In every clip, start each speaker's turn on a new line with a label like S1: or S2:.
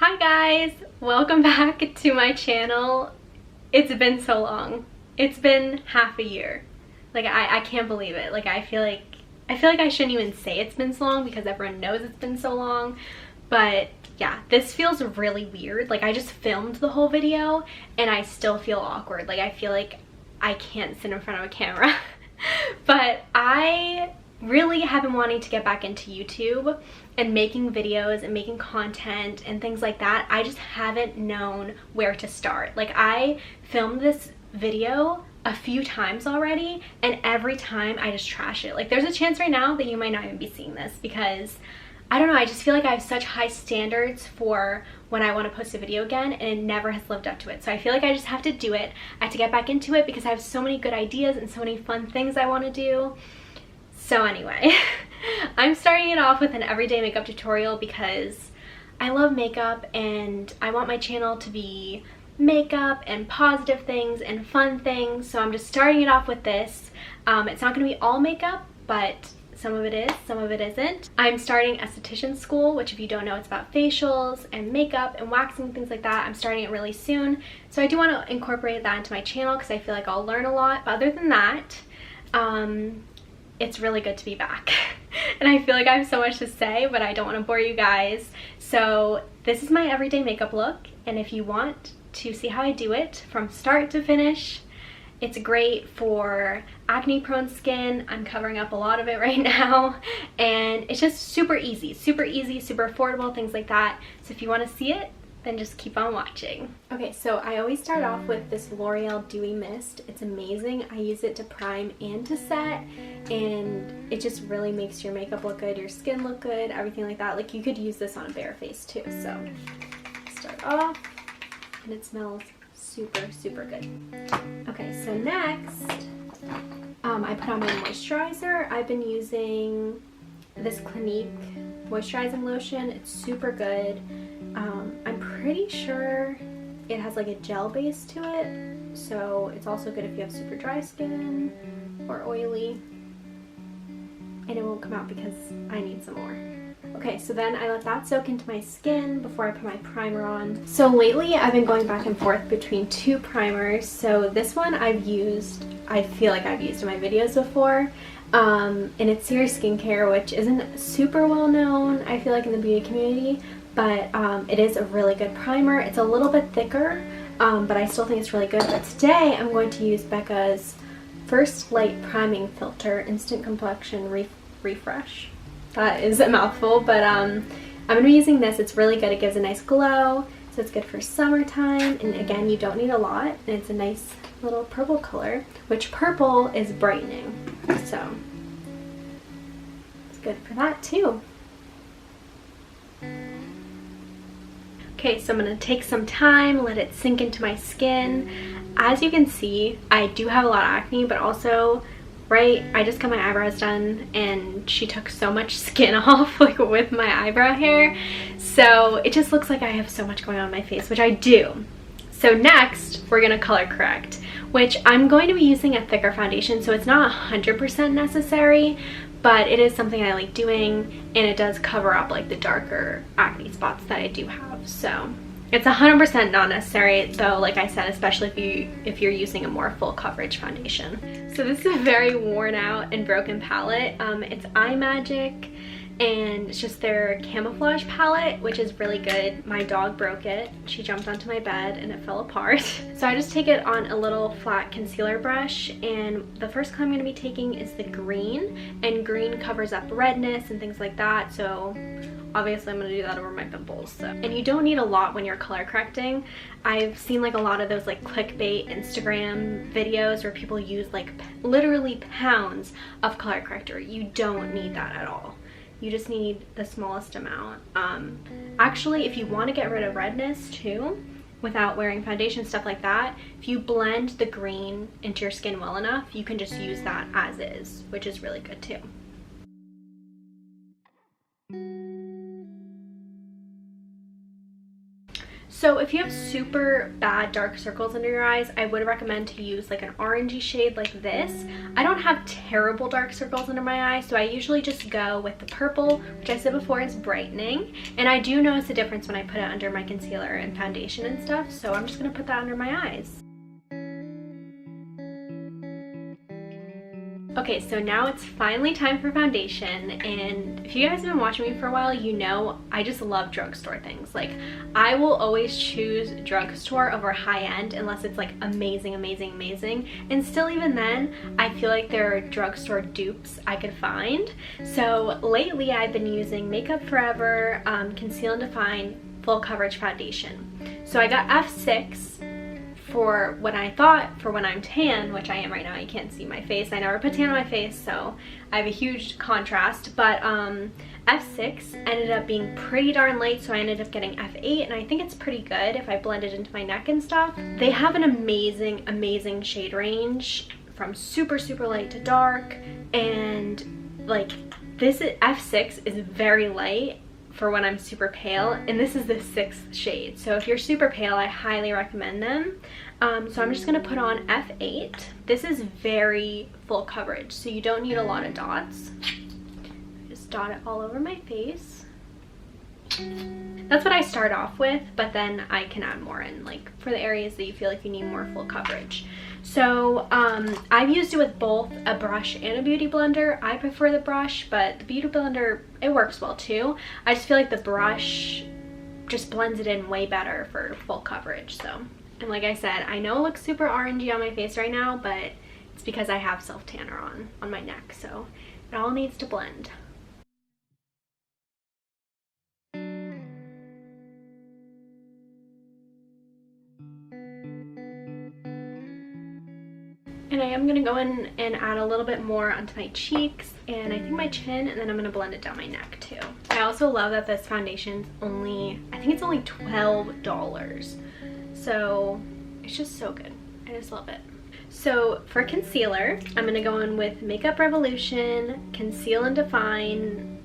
S1: Hi guys, welcome back to my channel. It's been so long. It's been half a year. Like I can't believe it. Like I feel like I shouldn't even say it's been so long because everyone knows it's been so long. But yeah, this feels really weird. Like I just filmed the whole video and I still feel awkward. Like I feel like I can't sit in front of a camera. But I really have been wanting to get back into YouTube and making videos and making content and things like that. I just haven't known where to start. Like I filmed this video a few times already and every time I just trash it. Like there's a chance right now that you might not even be seeing this because I don't know, I just feel like I have such high standards for when I want to post a video again and it never has lived up to it. So I feel like I just have to do it. I have to get back into it because I have so many good ideas and so many fun things I want to do. So anyway, I'm starting it off with an everyday makeup tutorial because I love makeup and I want my channel to be makeup and positive things and fun things. So I'm just starting it off with this. It's not going to be all makeup, but some of it is, some of it isn't. I'm starting esthetician school, which if you don't know, it's about facials and makeup and waxing and things like that. I'm starting it really soon. So I do want to incorporate that into my channel because I feel like I'll learn a lot. But other than that, it's really good to be back. And I feel like I have so much to say, but I don't want to bore you guys. So this is my everyday makeup look. And if you want to see how I do it from start to finish, it's great for acne prone skin. I'm covering up a lot of it right now. And it's just super easy, super affordable, things like that. So if you want to see it, then just keep on watching. Okay, so I always start off with this L'Oreal Dewy Mist. It's amazing. I use it to prime and to set, and it just really makes your makeup look good, your skin look good, everything like that. Like you could use this on a bare face too. So start off, and it smells super good. Okay, so next, I put on my moisturizer. I've been using this Clinique moisturizing lotion. It's super good. I'm pretty sure it has like a gel base to it, so it's also good if you have super dry skin or oily, and it won't come out because I need some more. Okay, so then I let that soak into my skin before I put my primer on. So lately I've been going back and forth between two primers. So this one I feel like I've used in my videos before, and it's Sear Skincare, which isn't super well known, I feel like, in the beauty community. But it is a really good primer. It's a little bit thicker, but I still think it's really good. But today I'm going to use Becca's First Light Priming Filter Instant Complexion Refresh. That is a mouthful, but I'm going to be using this. It's really good. It gives a nice glow, so it's good for summertime. And again, you don't need a lot, and it's a nice little purple color, which purple is brightening, so it's good for that too. Okay, so I'm going to take some time, let it sink into my skin. As you can see, I do have a lot of acne, but also, right, I just got my eyebrows done and she took so much skin off, like with my eyebrow hair. So it just looks like I have so much going on in my face, which I do. So next, we're going to color correct, which I'm going to be using a thicker foundation, so it's not 100% necessary, but it is something I like doing, and it does cover up like the darker acne spots that I do have. So it's 100% not necessary though, like I said, especially if you're using a more full coverage foundation. So this is a very worn out and broken palette. It's iMagic, and it's just their camouflage palette, which is really good. My dog broke it. She jumped onto my bed and it fell apart. So I just take it on a little flat concealer brush, and the first color I'm going to be taking is the green, and green covers up redness and things like that, so obviously I'm going to do that over my pimples. So. And you don't need a lot when you're color correcting. I've seen like a lot of those like clickbait Instagram videos where people use like literally pounds of color corrector. You don't need that at all. You just need the smallest amount. Actually, if you want to get rid of redness too, without wearing foundation, stuff like that, if you blend the green into your skin well enough, you can just use that as is, which is really good too. So if you have super bad dark circles under your eyes, I would recommend to use like an orangey shade like this. I don't have terrible dark circles under my eyes, so I usually just go with the purple, which I said before is brightening. And I do notice a difference when I put it under my concealer and foundation and stuff, so I'm just gonna put that under my eyes. Okay, so now it's finally time for foundation, and if you guys have been watching me for a while, you know I just love drugstore things. Like, I will always choose drugstore over high-end unless it's like amazing, amazing, amazing. And still, even then, I feel like there are drugstore dupes I could find. So lately I've been using Makeup Forever Conceal and Define Full Coverage Foundation. So I got F6 for when I thought for when I'm tan, which I am right now. You can't see my face. I never put tan on my face, so I have a huge contrast. But F6 ended up being pretty darn light, so I ended up getting F8, and I think it's pretty good if I blend it into my neck and stuff. They have an amazing, amazing shade range from super, super light to dark, and like this F6 is very light for when I'm super pale, and this is the 6th shade. So if you're super pale, I highly recommend them. So I'm just gonna put on F8. This is very full coverage, so you don't need a lot of dots. Just dot it all over my face. That's what I start off with, but then I can add more in, like for the areas that you feel like you need more full coverage. So I've used it with both a brush and a beauty blender. I prefer the brush, but the beauty blender, it works well too. I just feel like the brush just blends it in way better for full coverage. So, and like I said, I know it looks super orangey on my face right now, but it's because I have self tanner on my neck, so it all needs to blend. And I am going to go in and add a little bit more onto my cheeks and I think my chin, and then I'm going to blend it down my neck too. I also love that this foundation's only, I think it's only $12. So it's just so good. I just love it. So for concealer, I'm going to go in with Makeup Revolution Conceal and Define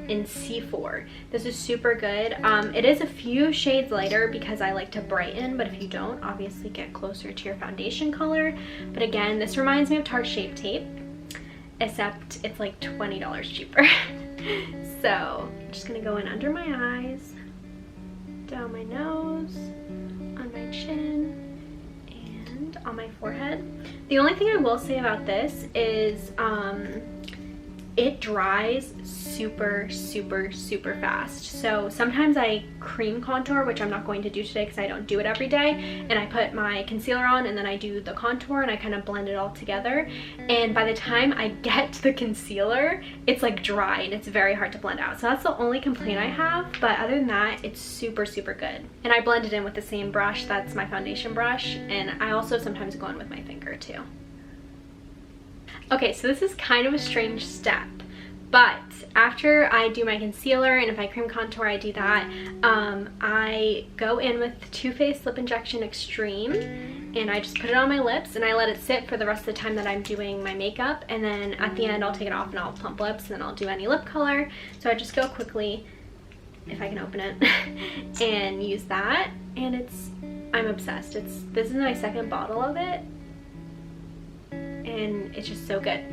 S1: in C4. This is super good. It is a few shades lighter because I like to brighten, but if you don't, obviously get closer to your foundation color. But again, this reminds me of Tarte Shape Tape, except it's like $20 cheaper. So I'm just gonna go in under my eyes, down my nose, on my chin, and on my forehead. The only thing I will say about this is it dries super, super, super fast. So sometimes I cream contour, which I'm not going to do today because I don't do it every day, and I put my concealer on and then I do the contour and I kind of blend it all together. And by the time I get to the concealer, it's like dry and it's very hard to blend out. So that's the only complaint I have, but other than that, it's super, super good. And I blend it in with the same brush, that's my foundation brush, and I also sometimes go in with my finger too. Okay, so this is kind of a strange step, but after I do my concealer and if I cream contour, I do that, I go in with Too Faced Lip Injection Extreme and I just put it on my lips and I let it sit for the rest of the time that I'm doing my makeup, and then at the end I'll take it off and I'll plump lips and then I'll do any lip color. So I just go quickly, if I can open it, and use that, and I'm obsessed. This is my second bottle of it, and it's just so good.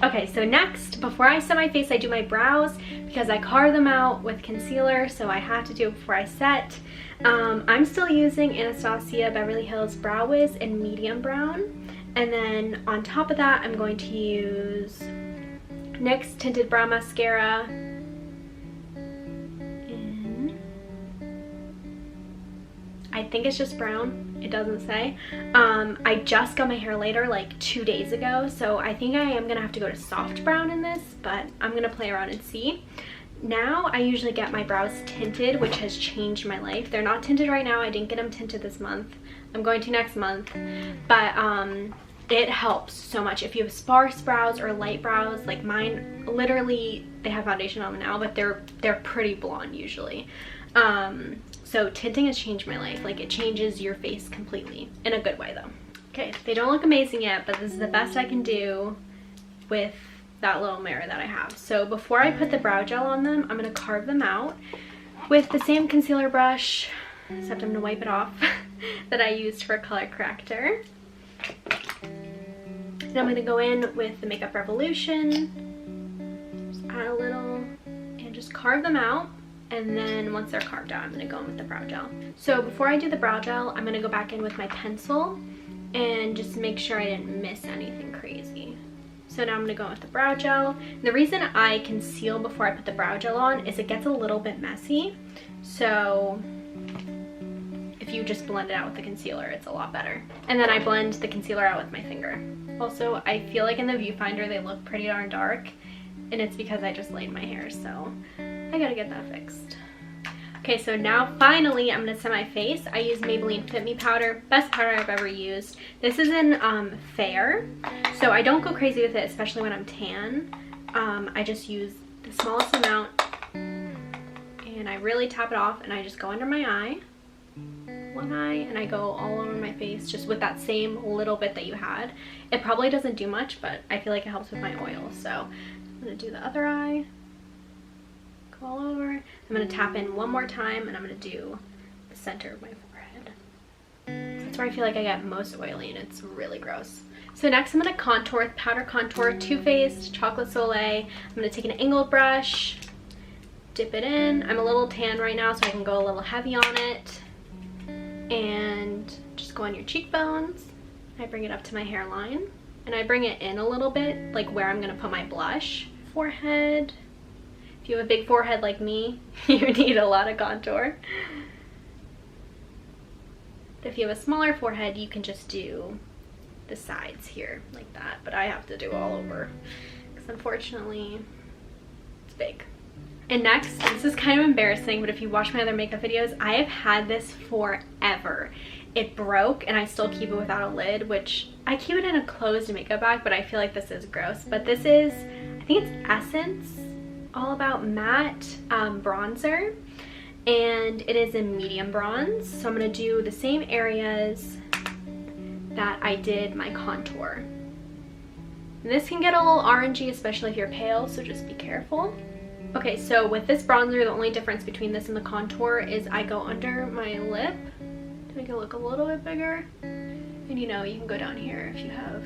S1: Okay, so next, before I set my face, I do my brows because I carve them out with concealer, so I have to do it before I set. I'm still using Anastasia Beverly Hills Brow Wiz in medium brown, and then on top of that I'm going to use NYX Tinted Brow Mascara in, I think it's just brown. It doesn't say. I just got my hair later like 2 days ago, so I think I am gonna have to go to soft brown in this, but I'm gonna play around and see. Now I usually get my brows tinted, which has changed my life. They're not tinted right now. I didn't get them tinted this month. I'm going to next month, but it helps so much. If you have sparse brows or light brows, like mine, literally they have foundation on them now, but they're pretty blonde usually. So tinting has changed my life. Like, it changes your face completely, in a good way though. Okay, they don't look amazing yet, but this is the best I can do with that little mirror that I have. So before I put the brow gel on them, I'm gonna carve them out. with the same concealer brush, except I'm gonna wipe it off, that I used for color corrector. And I'm gonna go in with the Makeup Revolution, just add a little, and just carve them out. And then once they're carved out, I'm gonna go in with the brow gel. So before I do the brow gel, I'm gonna go back in with my pencil and just make sure I didn't miss anything crazy. So now I'm gonna go in with the brow gel. And the reason I conceal before I put the brow gel on is it gets a little bit messy. So if you just blend it out with the concealer, it's a lot better. And then I blend the concealer out with my finger. Also, I feel like in the viewfinder they look pretty darn dark, and it's because I just laid my hair, so I gotta get that fixed. Okay, so now finally I'm gonna set my face. I use Maybelline Fit Me powder, best powder I've ever used. This is in Fair, so I don't go crazy with it, especially when I'm tan. I just use the smallest amount, and I really tap it off, and I just go under my eye, one eye, and I go all over my face just with that same little bit that you had. It probably doesn't do much, but I feel like it helps with my oil, so I'm gonna do the other eye. All over. I'm going to tap in one more time, and I'm going to do the center of my forehead. That's where I feel like I get most oily, and it's really gross. So next I'm going to contour with Powder Contour Too Faced Chocolate Soleil. I'm going to take an angled brush, dip it in. I'm a little tan right now, so I can go a little heavy on it. And just go on your cheekbones. I bring it up to my hairline, and I bring it in a little bit, like where I'm going to put my blush. Forehead. If you have a big forehead like me, you need a lot of contour. But if you have a smaller forehead, you can just do the sides here like that. But I have to do all over because unfortunately it's big. And next, this is kind of embarrassing, but if you watch my other makeup videos, I have had this forever. It broke and I still keep it without a lid, which I keep it in a closed makeup bag, but I feel like this is gross. But this is, I think it's Essence All About Matte bronzer, and it is in medium bronze. So I'm going to do the same areas that I did my contour. And this can get a little orangey, especially if you're pale, so just be careful. Okay, so with this bronzer, the only difference between this and the contour is I go under my lip to make it look a little bit bigger. And you know, you can go down here if you have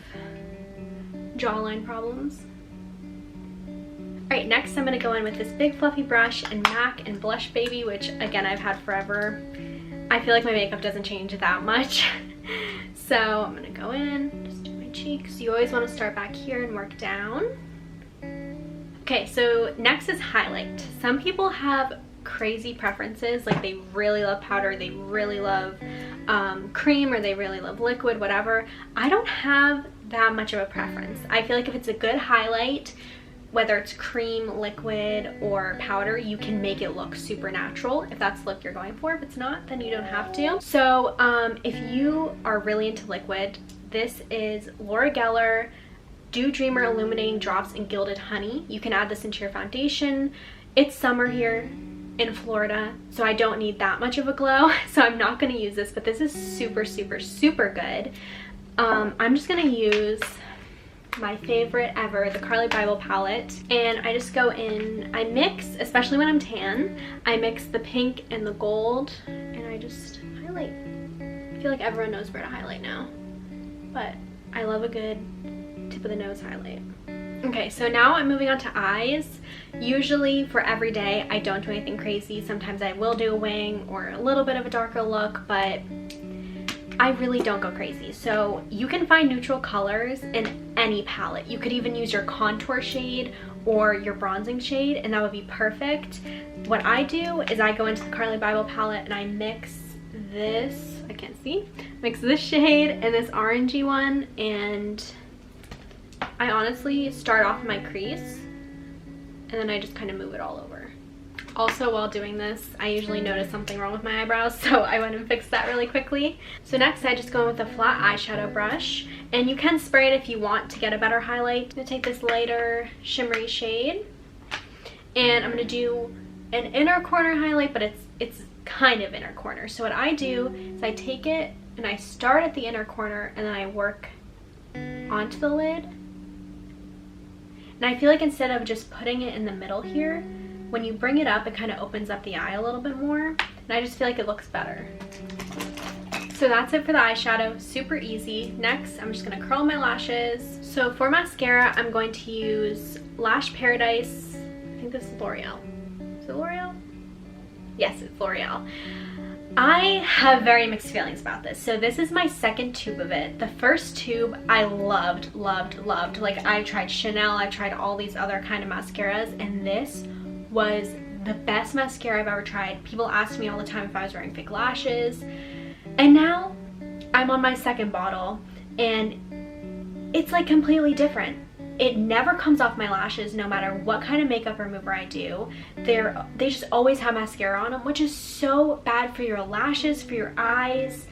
S1: jawline problems. Alright, next I'm going to go in with this big fluffy brush and MAC and Blush Baby, which again I've had forever. I feel like my makeup doesn't change that much. So I'm going to go in, just do my cheeks. You always want to start back here and work down. Okay, so next is highlight. Some people have crazy preferences, like they really love powder, they really love cream, or they really love liquid, whatever. I don't have that much of a preference. I feel like if it's a good highlight, whether it's cream, liquid, or powder, you can make it look super natural if that's the look you're going for. If it's not, then you don't have to. So if you are really into liquid, this is Laura Geller Dew Dreamer Illuminating Drops in Gilded Honey. You can add this into your foundation. It's summer here in Florida, so I don't need that much of a glow, so I'm not going to use this, but this is super, super, super good. I'm just going to use my favorite ever, the Carli Bybel palette, and I just go in, I mix, especially when I'm tan, I mix the pink and the gold, and I just highlight. I feel like everyone knows where to highlight now, but I love a good tip of the nose highlight. Okay, so now I'm moving on to eyes. Usually for every day, I don't do anything crazy. Sometimes I will do a wing or a little bit of a darker look, but I really don't go crazy. So you can find neutral colors in any palette. You could even use your contour shade or your bronzing shade, and that would be perfect. What I do is I go into the Carli Bybel palette and I mix this, I can't see, mix this shade and this orangey one, and I honestly start off in my crease and then I just kind of move it all over. Also, while doing this, I usually notice something wrong with my eyebrows, so I went and fixed that really quickly. So next I just go in with a flat eyeshadow brush, and you can spray it if you want to get a better highlight. I'm gonna take this lighter shimmery shade and I'm gonna do an inner corner highlight, but it's kind of inner corner. So what I do is I take it and I start at the inner corner and then I work onto the lid. And I feel like instead of just putting it in the middle here, when you bring it up, it kind of opens up the eye a little bit more, and I just feel like it looks better. So that's it for the eyeshadow, super easy. Next, I'm just gonna curl my lashes. So for mascara, I'm going to use Lash Paradise. I think this is L'Oreal. Is it L'Oreal? Yes, it's L'Oreal. I have very mixed feelings about this. So this is my second tube of it. The first tube I loved. Like I tried Chanel, I tried all these other kind of mascaras, and this was the best mascara I've ever tried. People asked me all the time if I was wearing fake lashes. And now I'm on my second bottle and it's like completely different. It never comes off my lashes no matter what kind of makeup remover I do. They just always have mascara on them, which is so bad for your lashes, for your eyes.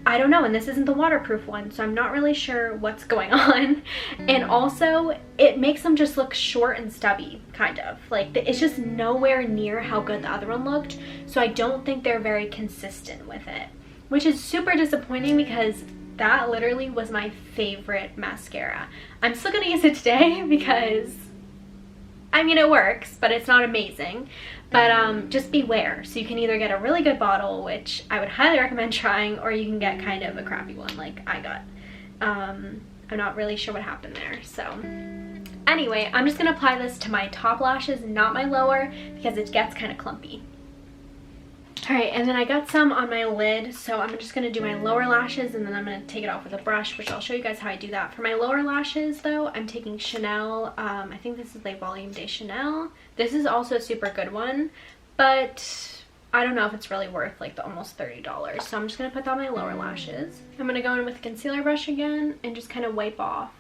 S1: I don't know, and this isn't the waterproof one, so I'm not really sure what's going on. And also, it makes them just look short and stubby, kind of. Like, it's just nowhere near how good the other one looked, so I don't think they're very consistent with it, which is super disappointing because that literally was my favorite mascara. I'm still gonna use it today because, I mean, it works, but it's not amazing. But just beware. So you can either get a really good bottle, which I would highly recommend trying, or you can get kind of a crappy one like I got. I'm not really sure what happened there. So anyway, I'm just gonna apply this to my top lashes, not my lower, because it gets kind of clumpy. Alright, and then I got some on my lid, so I'm just going to do my lower lashes and then I'm going to take it off with a brush, which I'll show you guys how I do that. For my lower lashes, though, I'm taking Chanel. I think this is like Volume de Chanel. This is also a super good one, but I don't know if it's really worth like the almost $30. So I'm just going to put on my lower lashes. I'm going to go in with a concealer brush again and just kind of wipe off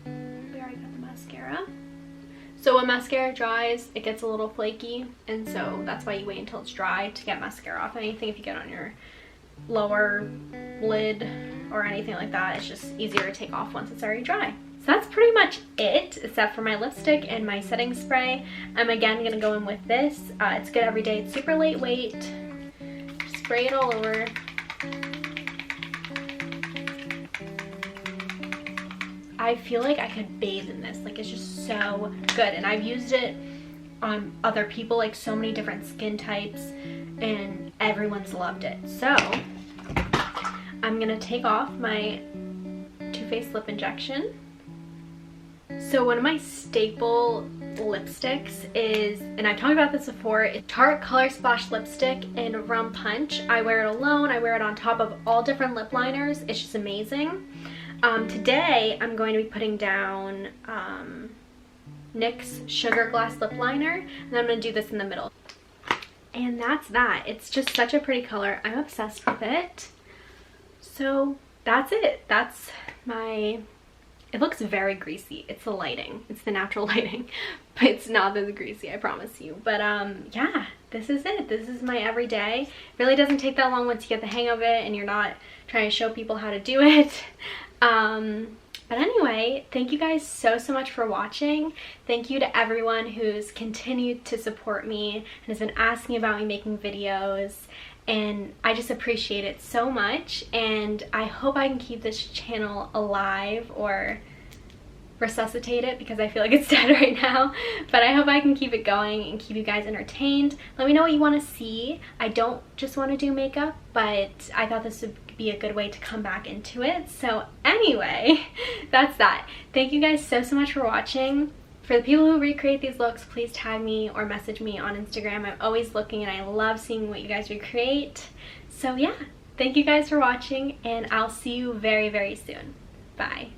S1: where I got the mascara. So when mascara dries, it gets a little flaky, and so that's why you wait until it's dry to get mascara off. Anything if you get on your lower lid or anything like that, it's just easier to take off once it's already dry. So that's pretty much it, except for my lipstick and my setting spray. I'm again gonna go in with this. It's good every day. It's super lightweight. Spray it all over. I feel like I could bathe in this. Like, it's just so good, and I've used it on other people, like so many different skin types, and everyone's loved it. So I'm gonna take off my Too Faced lip injection. So one of my staple lipsticks is, and I've talked about this before, it's Tarte Color Splash lipstick in Rum Punch. I wear it alone, I wear it on top of all different lip liners. It's just amazing. Today I'm going to be putting down NYX Sugar Glass Lip Liner, and I'm going to do this in the middle. And that's that. It's just such a pretty color. I'm obsessed with it. So that's it. That's my... It looks very greasy. It's the lighting. It's the natural lighting. But it's not this greasy, I promise you. But yeah, this is it. This is my everyday. It really doesn't take that long once you get the hang of it and you're not trying to show people how to do it. But anyway, thank you guys so much for watching. Thank you to everyone who's continued to support me and has been asking about me making videos, and I just appreciate it so much, and I hope I can keep this channel alive or resuscitate it because I feel like it's dead right now, but I hope I can keep it going and keep you guys entertained. Let me know what you want to see. I don't just want to do makeup, but I thought this would be a good way to come back into it. So anyway, that's that. Thank you guys so much for watching. For the people who recreate these looks, please tag me or message me on Instagram. I'm always looking and I love seeing what you guys recreate. So yeah, thank you guys for watching, and I'll see you very, very soon. Bye.